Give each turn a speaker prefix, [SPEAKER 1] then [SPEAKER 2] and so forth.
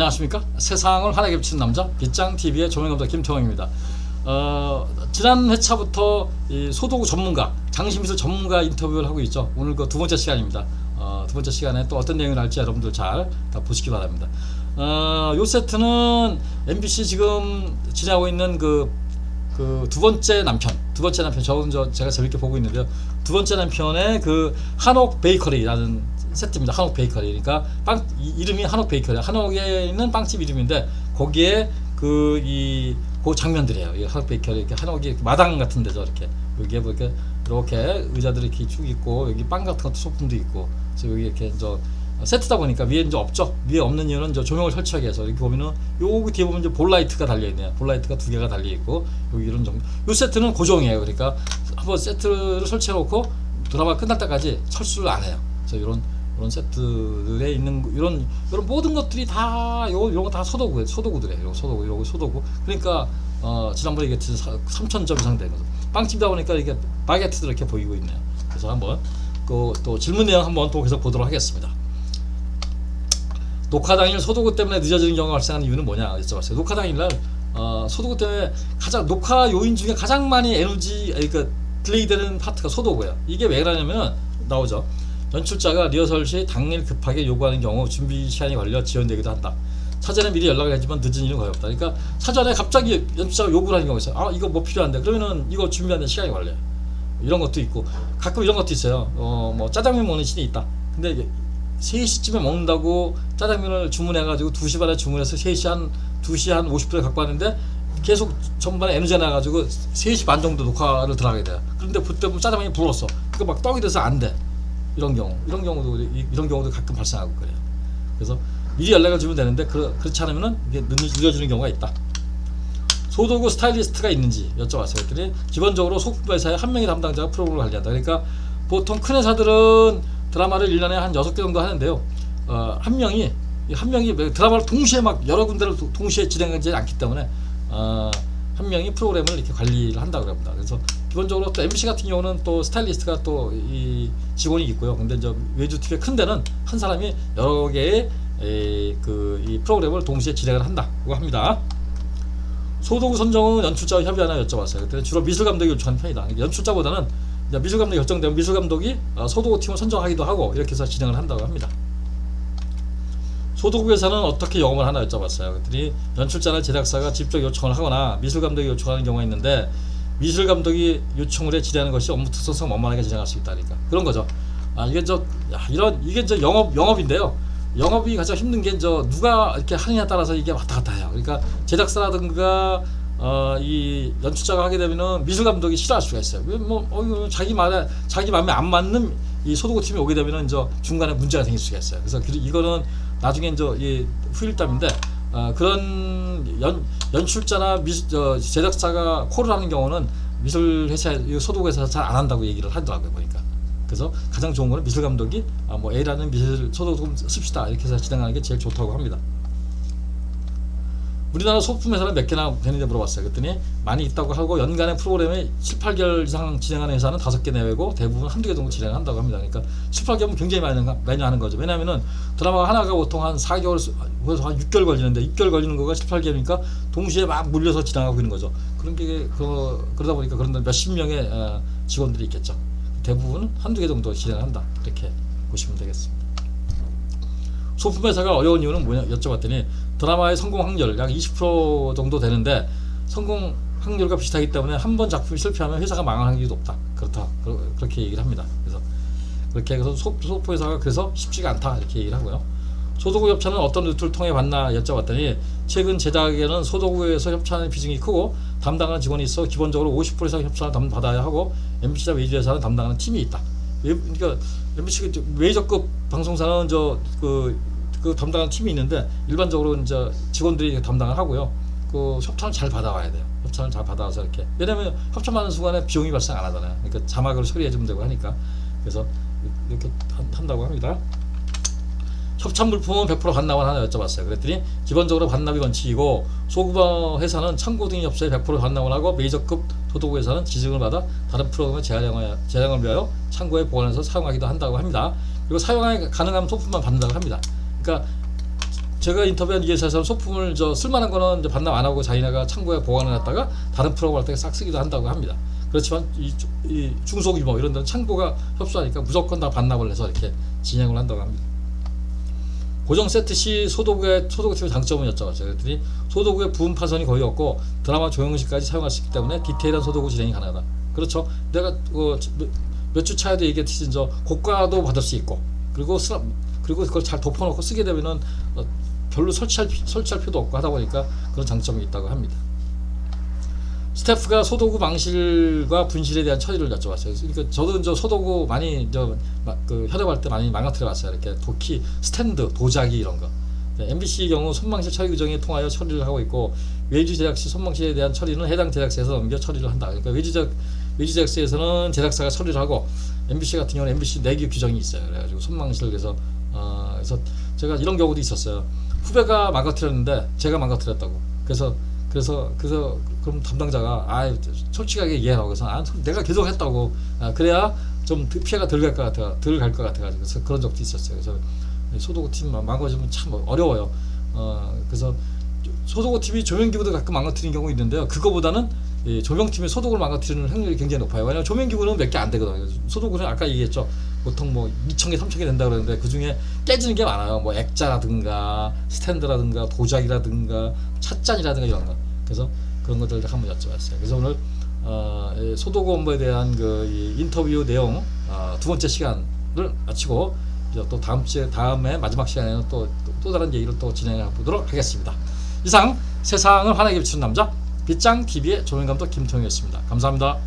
[SPEAKER 1] 안녕하십니까? 세상을 하나게 비치는 남자 빗장TV의 조명감독 김태형입니다. 지난 회차부터 이 소도구 전문가, 장신미술 전문가 인터뷰를 하고 있죠. 오늘 그 두 번째 시간입니다. 두 번째 시간에 또 어떤 내용을 할지 여러분들 잘 다 보시기 바랍니다. 요 세트는 MBC 지금 진행하고 있는 그 두 번째 남편 제가 재밌게 보고 있는데요. 두 번째 남편의 그 한옥 베이커리라는 세트입니다. 한옥 베이커리. 그러니까 이름이 한옥 베이커리. 한옥에 있는 빵집 이름인데 거기에 그 장면들이에요. 이 한옥 베이커리 이렇게 한옥이 이렇게 마당 같은 데죠. 이렇게 여기에 뭐 이렇게 의자들이 이렇게 쭉 있고 여기 빵 같은 것도 소품도 있고. 그래서 여기 이렇게 세트다 보니까 위에 이제 없죠. 위에 없는 이유는 조명을 설치하기 위해서. 이렇게 보면은 여기 뒤에 보면 이제 볼라이트가 달려 있네요. 볼라이트가 두 개가 달려 있고 여기 이런 정도. 요 세트는 고정이에요. 그러니까 한번 세트를 설치해 놓고 드라마 끝날 때까지 철수를 안 해요. 그래서 이런 세트들에 있는 이런 모든 것들이 다 이런 거 다 소도구들이에요. 요거 소도구. 그러니까 지난번에 얘기했듯이 3,000점 이상 되는 거죠. 빵집이다 보니까 이게 바게트들 이렇게 보이고 있네요. 그래서 한번 또 질문 내용 한번 또 계속 보도록 하겠습니다. 녹화 당일 소도구 때문에 늦어지는 경우가 발생하는 이유는 뭐냐 여쭤봤어요. 녹화 당일날 소도구 때문에 녹화 요인 중에 가장 많이 그러니까 딜레이되는 파트가 소도구예요. 이게 왜 그러냐면 나오죠. 연출자가 리허설 시 당일 급하게 요구하는 경우 준비 시간이 걸려 지연되기도 한다. 사전에 미리 연락을 하지만 늦은 일은 거의 없다. 그러니까 사전에 갑자기 연출자가 요구를 하는 경우가 있어요. 이거 뭐 필요한데 그러면은 이거 준비하는 시간이 걸려요. 이런 것도 있고 가끔 이런 것도 있어요. 뭐 짜장면 먹는 신이 있다. 근데 3시쯤에 먹는다고 짜장면을 주문해가지고 2시 반에 주문해서 2시 한 50분에 갖고 왔는데 계속 전반에 에너지가 나가지고 3시 반 정도 녹화를 들어가게 돼요. 그런데 그때 보면 짜장면이 불었어. 그거 막 떡이 돼서 안 돼. 이런 경우도 가끔 발생하고 그래요. 그래서 미리 연락을 주면 되는데 그렇지 않으면은 이게 늦어지는 경우가 있다. 소도구 스타일리스트가 있는지 여쭤봤어요. 그랬더니 기본적으로 소품 회사에 한 명의 담당자가 프로그램을 관리한다. 그러니까 보통 큰 회사들은 드라마를 1년에 한 6개 정도 하는데요. 한 명이 드라마를 동시에 막 여러 군데를 동시에 진행하지 않기 때문에 한 명이 프로그램을 이렇게 관리를 한다고 합니다. 그래서 기본적으로 또 MBC 같은 경우는 또 스타일리스트가 또 이 직원이 있고요. 근데 이제 외주 TV의 큰 데는 한 사람이 여러 개의 이 프로그램을 동시에 진행을 한다고 합니다. 소도구 선정은 연출자와 협의하나 여쭤봤어요. 그때 주로 미술 감독이 요청하는 편이다. 연출자보다는 미술 감독이 결정되면 미술 감독이 소도구 팀을 선정하기도 하고 이렇게 해서 진행을 한다고 합니다. 소도구에서는 어떻게 영업을 하나 여쭤봤어요. 그랬더니 연출자나 제작사가 직접 요청을 하거나 미술 감독이 요청하는 경우가 있는데 미술 감독이 요청을 해 진행하는 것이 업무 특성상 원만하게 진행할 수 있다. 그러니까 그런 거죠. 이게 영업인데요. 영업이 가장 힘든 게 누가 이렇게 하느냐에 따라서 이게 왔다 갔다 해요. 그러니까 제작사라든가 이 연출자가 하게 되면은 미술 감독이 싫어할 수가 있어요. 자기 마음에 안 맞는 이 소도구 팀이 오게 되면은 중간에 문제가 생길 수가 있어요. 그래서 이거는 나중에 이 후일담인데 그런 연출자나 제작사가 콜을 하는 경우는 미술 회사 소도구 회사에서 잘 안 한다고 얘기를 하더라고요. 보니까. 그래서 가장 좋은 거는 미술 감독이 A라는 미술 소도구 좀 씁시다 이렇게 해서 진행하는 게 제일 좋다고 합니다. 우리나라 소품 회사는 몇 개나 되는지 물어봤어요. 그랬더니 많이 있다고 하고 연간의 프로그램에 7, 8개월 이상 진행하는 회사는 5개 내외고 대부분 한두 개 정도 진행한다고 합니다. 그러니까 7, 8개월은 굉장히 많이 하는 거죠. 왜냐하면은 드라마 하나가 보통 한 4개월, 그래서 한 6개월 걸리는데 6개월 걸리는 거가 7, 8개월이니까 동시에 막 물려서 진행하고 있는 거죠. 그러다 보니까 그런 몇십 명의 직원들이 있겠죠. 대부분은 한두 개 정도 진행한다. 이렇게 보시면 되겠습니다. 소품 회사가 어려운 이유는 뭐냐 여쭤봤더니 드라마의 성공 확률 약 20% 정도 되는데 성공 확률과 비슷하기 때문에 한 번 작품이 실패하면 회사가 망할 확률이 높다. 그렇게 얘기를 합니다. 그렇게 해서 소품 회사가 그래서 쉽지가 않다 이렇게 얘기를 하고요. 소도구 협찬은 어떤 루트를 통해 받나 여쭤봤더니 최근 제작에는 소도구에서 협찬의 비중이 크고 담당하는 직원이 있어 기본적으로 50% 이상 협찬을 받아야 하고 MBC나 메이저 회사는 담당하는 팀이 있다. 그러니까 MBC 메이저급 방송사는 그 담당하는 팀이 있는데 일반적으로 직원들이 담당을 하고요. 그 협찬을 잘 받아와야 돼요. 협찬을 잘 받아와서 이렇게. 왜냐면 협찬받는 순간에 비용이 발생 안 하잖아요. 그러니까 자막을 처리해주면 되고 하니까. 그래서 이렇게 한다고 합니다. 협찬 물품은 100% 반납을 하나 여쭤봤어요. 그랬더니 기본적으로 반납이 원칙이고 소규모 회사는 참고 등의 협조에 100% 반납을 하고 메이저급 소도구 회사는 지정을 받아 다른 프로그램의 재량을 위하여 창고에 보관해서 사용하기도 한다고 합니다. 그리고 사용이 가능한 소품만 받는다고 합니다. 그러니까 제가 인터뷰한 이 회사에서는 소품을 쓸만한 거는 이제 반납 안 하고 자기네가 창고에 보관해 놨다가 다른 프로그램 할 때 싹 쓰기도 한다고 합니다. 그렇지만 이 중소규모 이런 데는 창고가 협소하니까 무조건 다 반납을 해서 이렇게 진행을 한다고 합니다. 고정 세트 시 소도구의 장점은 여쭤봤어요. 그랬더니 소도구의 부분 파손이 거의 없고 드라마 조형식까지 사용할 수 있기 때문에 디테일한 소도구 진행이 가능하다. 그렇죠. 내가 몇 주 차에도 얘기했듯이 고가도 받을 수 있고 그리고 그걸 잘 덮어놓고 쓰게 되면은 별로 설치할 필요도 없고 하다 보니까 그런 장점이 있다고 합니다. 스태프가 소도구 망실과 분실에 대한 처리를 여쭤봤어요. 그러니까 저도 소도구 많이 협업할 때 많이 망가뜨려봤어요. 이렇게 도키, 스탠드, 도자기 이런 거. MBC 경우 손망실 처리 규정에 통하여 처리를 하고 있고 외주 제작 시 손망실에 대한 처리는 해당 제작사에서 넘겨 처리를 한다. 그러니까 외주 제작사에서는 제작사가 처리를 하고 MBC 같은 경우는 MBC 내규 규정이 있어요. 그래가지고 손망실 그래서 제가 이런 경우도 있었어요. 후배가 망가뜨렸는데 제가 망가뜨렸다고. 그래서 그럼 담당자가 솔직하게 이해하고 그래서 내가 계속 했다고 그래야 좀 피해가 덜 갈 것 같아가지고 그래서 그런 적도 있었어요. 그래서 소도구 팀 망가지면 참 어려워요. 그래서 소도구 팀이 조명기구도 가끔 망가뜨리는 경우 있는데요. 그거보다는 조명팀이 소도구를 망가뜨리는 확률이 굉장히 높아요. 왜냐하면 조명기구는 몇 개 안 되거든요. 소도구는 아까 얘기했죠. 보통 2,000개, 3,000개 된다 그러는데 그 중에 깨지는 게 많아요. 액자라든가 스탠드라든가 도자기라든가 찻잔이라든가 이런 거. 그래서 그런 것들을 한번 여쭤봤어요. 그래서 오늘 소도구 업무에 대한 이 인터뷰 내용 두 번째 시간을 마치고 또 다음에 마지막 시간에는 또 다른 얘기를 또 진행해 보도록 하겠습니다. 이상 세상을 환하게 비추는 남자 빗장TV의 조명감독 김통희였습니다. 감사합니다.